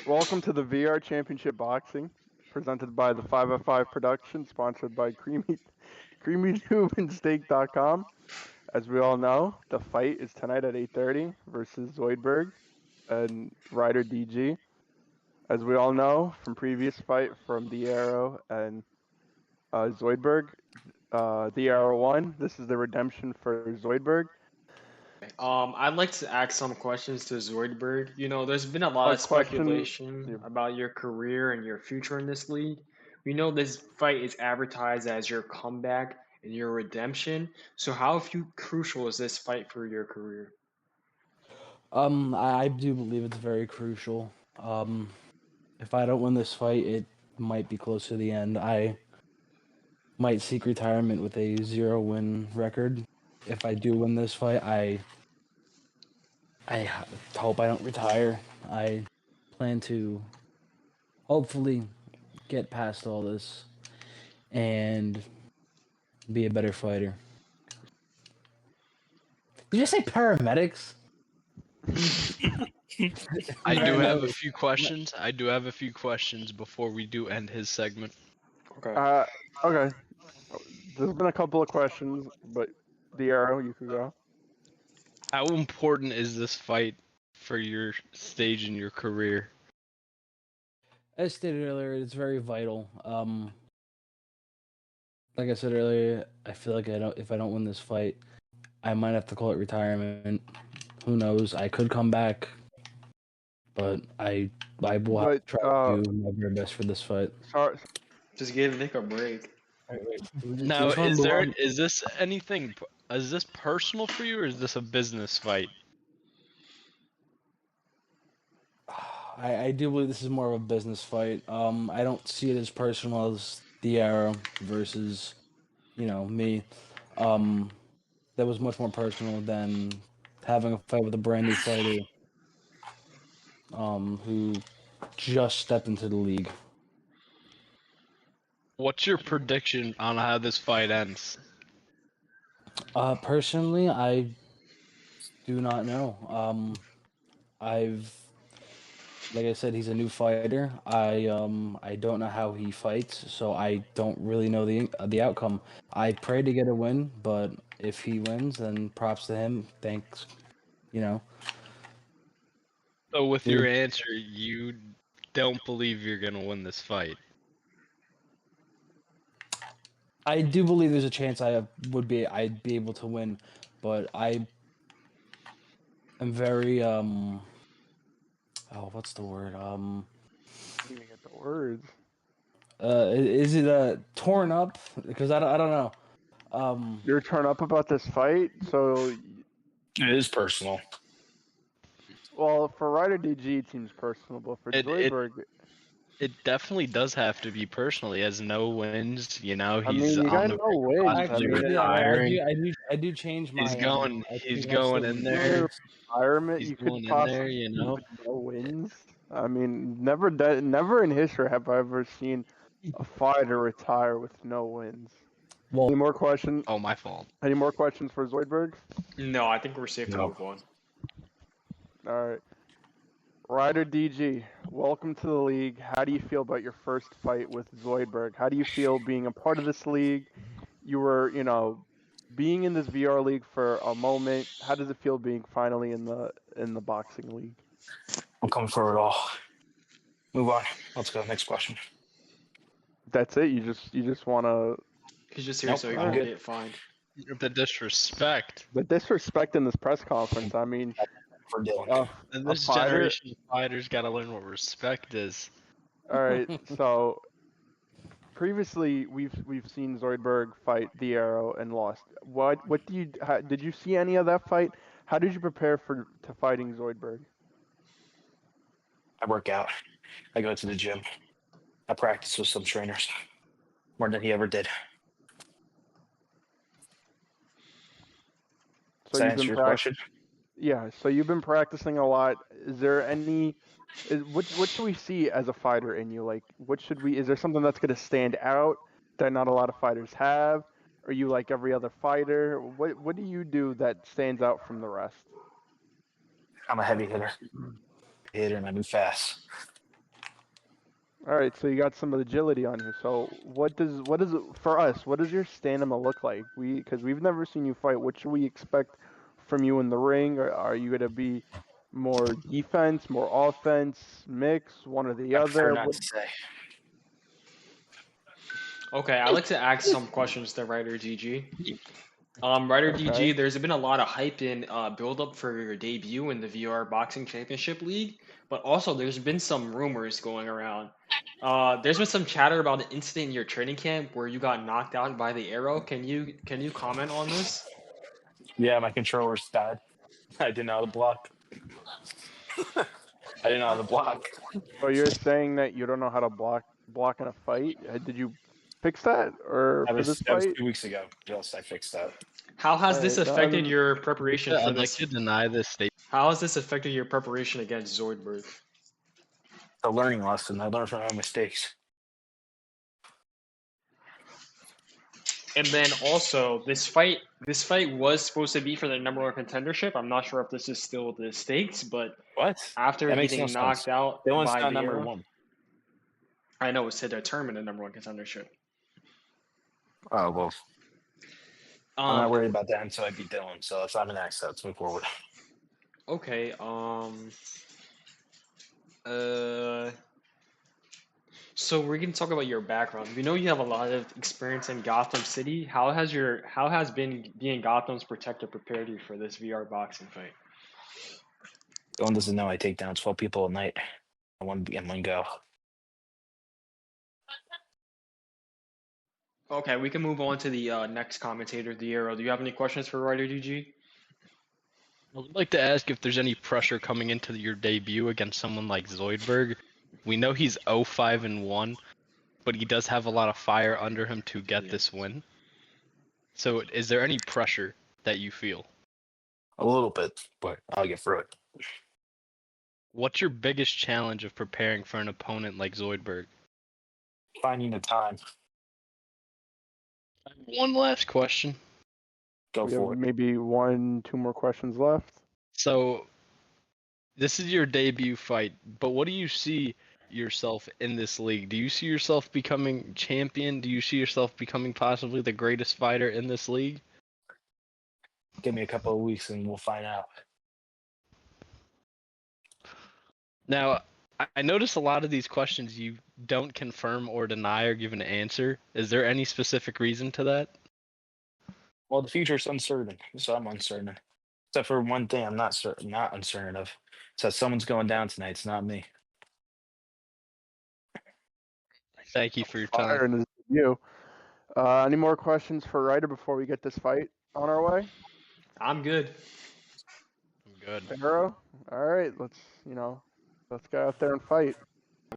Welcome to the VR Championship Boxing, presented by the 505 Production, sponsored by CreamyTube and As we all know, the fight is tonight at 8:30 versus Zoidberg and RiderDG. As we all know from previous fight from The Arrow and Zoidberg, The Arrow won. This is the redemption for Zoidberg. I'd like to ask some questions to Zoidberg. There's been a lot A of question. speculation about your career and your future in this league. We know this fight is advertised as your comeback and your redemption. So how crucial is this fight for your career? I do believe it's very crucial. If I don't win this fight, it might be close to the end. I might seek retirement with a 0-win record. If I do win this fight, I hope I don't retire. I plan to hopefully get past all this and be a better fighter. Did you say paramedics? I do have a few questions. Before we do end his segment. Okay. Okay. There's been a couple of questions, but The Arrow, you could go. How important is this fight for your stage in your career? As stated earlier, it's very vital. Like I said earlier, I feel like if I don't win this fight, I might have to call it retirement. Who knows? I could come back, but I will have to try to do my very best for this fight. Sorry. Just give Nick a break. Now, is this anything? Is this personal for you, or is this a business fight? I do believe this is more of a business fight. I don't see it as personal as The Arrow versus, me. That was much more personal than having a fight with a brand new fighter who just stepped into the league. What's your prediction on how this fight ends? Personally, I do not know. Like I said, he's a new fighter. I don't know how he fights, so I don't really know the outcome. I pray to get a win, but if he wins, then props to him. Thanks, So with your answer, you don't believe you're gonna win this fight? I do believe there's a chance I'd be able to win, but I am very what's the word? I didn't even get the words. Is it torn up? Because I don't know. You're torn up about this fight, so it is personal. Well, for RiderDG, it seems personal, but for Zoidberg, it definitely does have to be personal. He has no wins. He's you got no wins. I do change my. He's going in there. Retirement. You could possibly no wins. Never in history have I ever seen a fighter retire with no wins. Well, any more questions? Oh, my fault. Any more questions for Zoidberg? No, I think we're safe to move on. All right. RiderDG, welcome to the league. How do you feel about your first fight with Zoidberg? How do you feel being a part of this league? You were, being in this VR league for a moment. How does it feel being finally in the boxing league? I'm coming for it all. Move on. Let's go. Next question. That's it. You just want to. He's just here so he can get fined. The disrespect. The disrespect in this press conference. I mean, for Dylan. This generation of fighters got to learn what respect is. All right. So previously, we've seen Zoidberg fight The Arrow and lost. Did you see any of that fight? How did you prepare to fighting Zoidberg? I work out. I go to the gym. I practice with some trainers more than he ever did. So does that answer your question? Yeah. So you've been practicing a lot. Is there any? What should we see as a fighter in you? Like, is there something that's going to stand out that not a lot of fighters have? Are you like every other fighter? What do you do that stands out from the rest? I'm a heavy hitter. And I move fast. All right, so you got some agility on you. So what does for us? What does your stamina look like? Because we've never seen you fight. What should we expect from you in the ring? Or are you gonna be more defense, more offense, mix, one or the I prefer other? not What? to say. Okay, I'd like to ask some questions to RiderDG. RiderDG, Okay. there's been a lot of hype in build up for your debut in the VR Boxing Championship League, but also there's been some rumors going around. There's been some chatter about an incident in your training camp where you got knocked out by the arrow. Can you comment on this? Yeah, my controller's bad. I didn't know how to block. I didn't know how to block. So you're saying that you don't know how to block in a fight? Did you fix that or for this That was fight? 2 weeks ago. Just I fixed that. How All has this right, affected your preparation for I'd like this? to deny this statement. How has this affected your preparation against Zoidberg? A learning lesson. I learned from my mistakes. And then also this fight was supposed to be for the number one contendership. I'm not sure if this is still the stakes, but What? after That makes no getting sense. knocked out Dylan's by not the number arrow, one. I know it's to determine the number one contendership. Oh well. I'm not Um, worried about that until I beat Dylan. So if I'm an axe, let's move forward. okay. Uh, so we're gonna talk about your background. We know you have a lot of experience in Gotham City. How has been being Gotham's protector prepared you for this VR boxing fight? Dylan doesn't know I take down 12 people a night in one go. Okay, we can move on to the next commentator, the arrow. Do you have any questions for RiderDG? I would like to ask if there's any pressure coming into your debut against someone like Zoidberg. We know he's 0-5-1, but he does have a lot of fire under him to get this win. So is there any pressure that you feel? A little bit, but I'll get through it. What's your biggest challenge of preparing for an opponent like Zoidberg? Finding the time. One last question. Go we have for it. maybe 1, 2 more questions left. So this is your debut fight, but what do you see yourself in this league? Do you see yourself becoming champion? Do you see yourself becoming possibly the greatest fighter in this league? Give me a couple of weeks and we'll find out. Now, I notice a lot of these questions you don't confirm or deny or give an answer. Is there any specific reason to that? Well, the future's uncertain, so I'm uncertain. Except for one thing I'm not uncertain of. It's that someone's going down tonight. It's not me. Thank you for your Fire time. in his debut. Any more questions for Ryder before we get this fight on our way? I'm good. I'm good. Arrow? All right, let's go out there and fight.